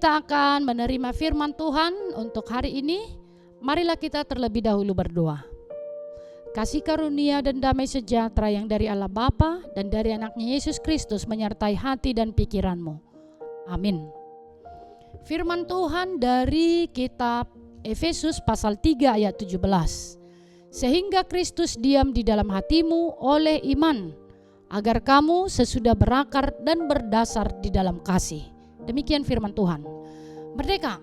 kita akan menerima firman Tuhan untuk hari ini. Marilah kita terlebih dahulu berdoa. Kasih karunia dan damai sejahtera yang dari Allah Bapa dan dari anaknya Yesus Kristus menyertai hati dan pikiranmu. Amin. Firman Tuhan dari kitab Efesus pasal 3 ayat 17. Sehingga Kristus diam di dalam hatimu oleh iman, agar kamu sesudah berakar dan berdasar di dalam kasih. Demikian firman Tuhan. Merdeka.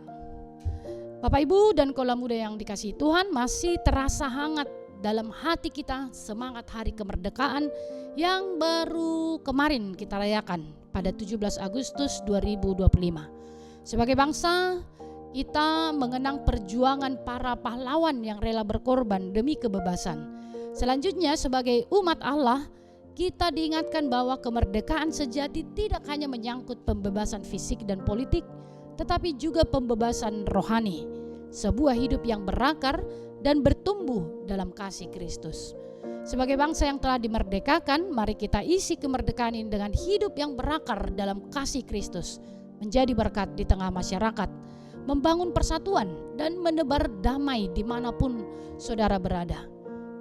Bapak Ibu dan kaula muda yang dikasihi Tuhan, masih terasa hangat dalam hati kita semangat hari kemerdekaan yang baru kemarin kita rayakan pada 17 Agustus 2025. Sebagai bangsa, kita mengenang perjuangan para pahlawan yang rela berkorban demi kebebasan. Selanjutnya, sebagai umat Allah, kita diingatkan bahwa kemerdekaan sejati tidak hanya menyangkut pembebasan fisik dan politik, tetapi juga pembebasan rohani, sebuah hidup yang berakar dan bertumbuh dalam kasih Kristus. Sebagai bangsa yang telah dimerdekakan, mari kita isi kemerdekaan ini dengan hidup yang berakar dalam kasih Kristus, menjadi berkat di tengah masyarakat, membangun persatuan dan menebar damai dimanapun saudara berada.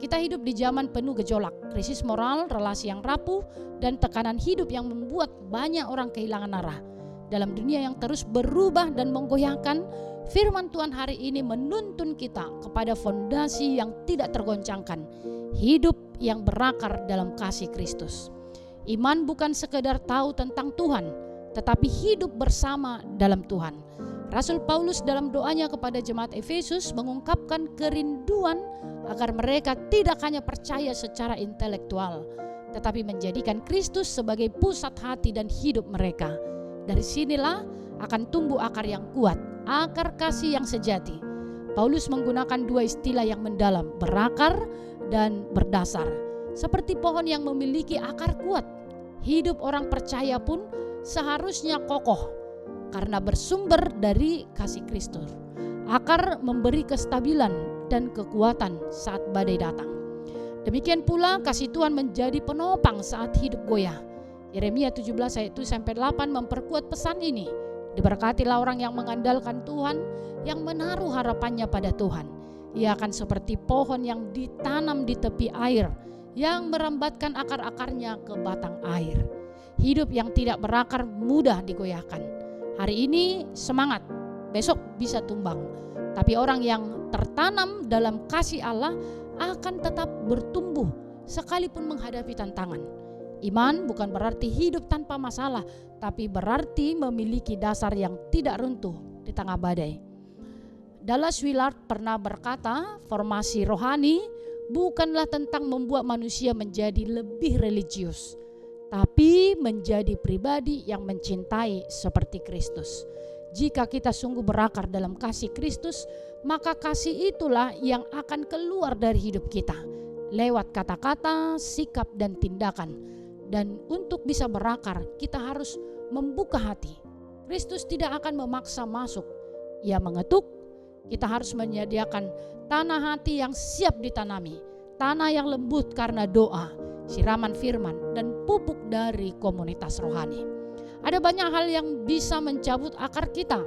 Kita hidup di zaman penuh gejolak, krisis moral, relasi yang rapuh, dan tekanan hidup yang membuat banyak orang kehilangan arah. Dalam dunia yang terus berubah dan menggoyahkan, firman Tuhan hari ini menuntun kita kepada fondasi yang tidak tergoncangkan, hidup yang berakar dalam kasih Kristus. Iman bukan sekedar tahu tentang Tuhan, tetapi hidup bersama dalam Tuhan. Rasul Paulus dalam doanya kepada jemaat Efesus mengungkapkan kerinduan agar mereka tidak hanya percaya secara intelektual, tetapi menjadikan Kristus sebagai pusat hati dan hidup mereka. Dari sinilah akan tumbuh akar yang kuat, akar kasih yang sejati. Paulus menggunakan dua istilah yang mendalam, berakar dan berdasar. Seperti pohon yang memiliki akar kuat, hidup orang percaya pun seharusnya kokoh karena bersumber dari kasih Kristus. Akar memberi kestabilan dan kekuatan saat badai datang. Demikian pula kasih Tuhan menjadi penopang saat hidup goyah. Yeremia 17 ayat 1-8 memperkuat pesan ini. Diberkatilah orang yang mengandalkan Tuhan, yang menaruh harapannya pada Tuhan. Ia akan seperti pohon yang ditanam di tepi air, yang merambatkan akar-akarnya ke batang air. Hidup yang tidak berakar mudah digoyahkan. Hari ini semangat, besok bisa tumbang. Tapi orang yang tertanam dalam kasih Allah akan tetap bertumbuh sekalipun menghadapi tantangan. Iman bukan berarti hidup tanpa masalah, tapi berarti memiliki dasar yang tidak runtuh di tengah badai. Dallas Willard pernah berkata, formasi rohani bukanlah tentang membuat manusia menjadi lebih religius, tapi menjadi pribadi yang mencintai seperti Kristus. Jika kita sungguh berakar dalam kasih Kristus, maka kasih itulah yang akan keluar dari hidup kita lewat kata-kata, sikap, dan tindakan. Dan untuk bisa berakar, kita harus membuka hati. Kristus tidak akan memaksa masuk. Ia mengetuk. Kita harus menyediakan tanah hati yang siap ditanami, tanah yang lembut karena doa, siraman firman, dan pupuk dari komunitas rohani. Ada banyak hal yang bisa mencabut akar kita,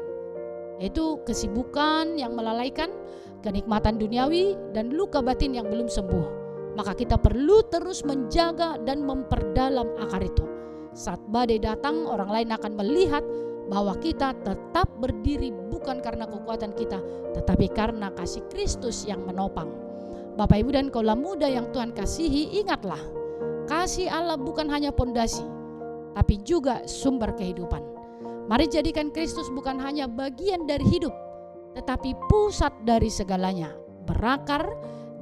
yaitu kesibukan yang melalaikan, kenikmatan duniawi, dan luka batin yang belum sembuh. Maka kita perlu terus menjaga dan memperdalam akar itu. Saat badai datang, orang lain akan melihat bahwa kita tetap berdiri bukan karena kekuatan kita, tetapi karena kasih Kristus yang menopang. Bapak Ibu dan kaula muda yang Tuhan kasihi, ingatlah, kasih Allah bukan hanya pondasi, tapi juga sumber kehidupan. Mari jadikan Kristus bukan hanya bagian dari hidup, tetapi pusat dari segalanya. Berakar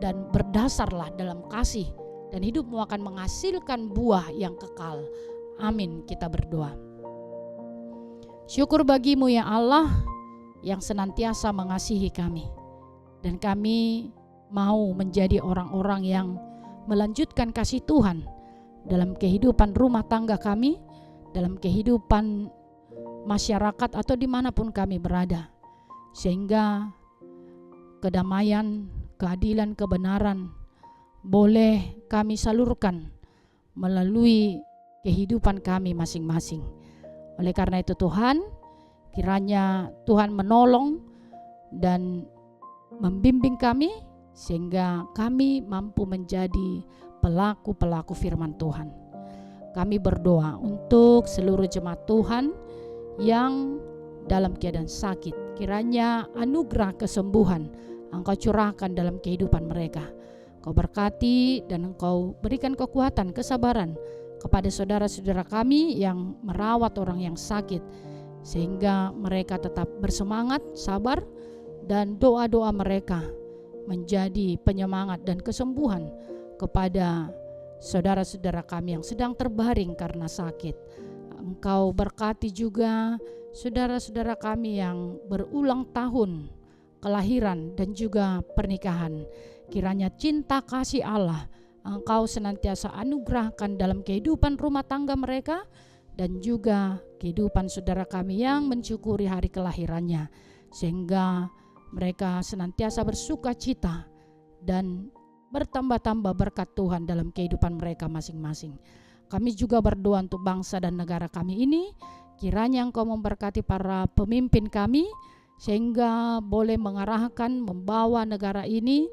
dan berdasarlah dalam kasih, dan hidupmu akan menghasilkan buah yang kekal. Amin, kita berdoa. Syukur bagimu ya Allah yang senantiasa mengasihi kami, dan kami mau menjadi orang-orang yang melanjutkan kasih Tuhan dalam kehidupan rumah tangga kami, dalam kehidupan masyarakat atau dimanapun kami berada, sehingga kedamaian, keadilan, kebenaran boleh kami salurkan melalui kehidupan kami masing-masing. Oleh karena itu Tuhan, Kiranya Tuhan menolong dan membimbing kami sehingga kami mampu menjadi pelaku-pelaku firman Tuhan. Kami berdoa untuk seluruh jemaat Tuhan yang dalam keadaan sakit. Kiranya anugerah kesembuhan Engkau curahkan dalam kehidupan mereka. Engkau berkati dan Engkau berikan kekuatan, kesabaran kepada saudara-saudara kami yang merawat orang yang sakit, sehingga mereka tetap bersemangat, sabar, dan doa-doa mereka menjadi penyemangat dan kesembuhan kepada saudara-saudara kami yang sedang terbaring karena sakit. Engkau berkati juga saudara-saudara kami yang berulang tahun kelahiran dan juga pernikahan. Kiranya cinta kasih Allah Engkau senantiasa anugerahkan dalam kehidupan rumah tangga mereka dan juga kehidupan saudara kami yang mensyukuri hari kelahirannya, sehingga mereka senantiasa bersuka cita dan bertambah-tambah berkat Tuhan dalam kehidupan mereka masing-masing. Kami juga berdoa untuk bangsa dan negara kami ini. Kiranya Engkau memberkati para pemimpin kami sehingga boleh mengarahkan, membawa negara ini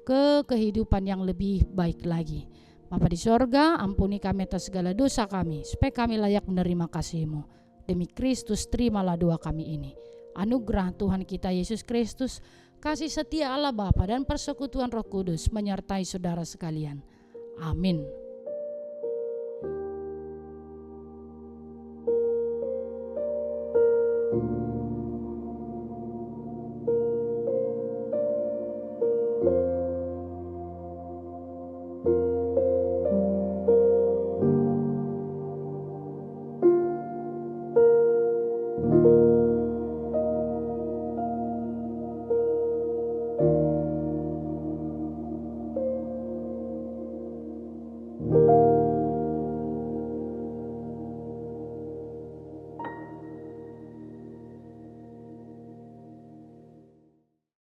ke kehidupan yang lebih baik lagi. Bapa di sorga, ampuni kami atas segala dosa kami, supaya kami layak menerima kasih-Mu. Demi Kristus, terimalah doa kami ini. Anugerah Tuhan kita Yesus Kristus, kasih setia Allah Bapa dan persekutuan Roh Kudus menyertai saudara sekalian. Amin.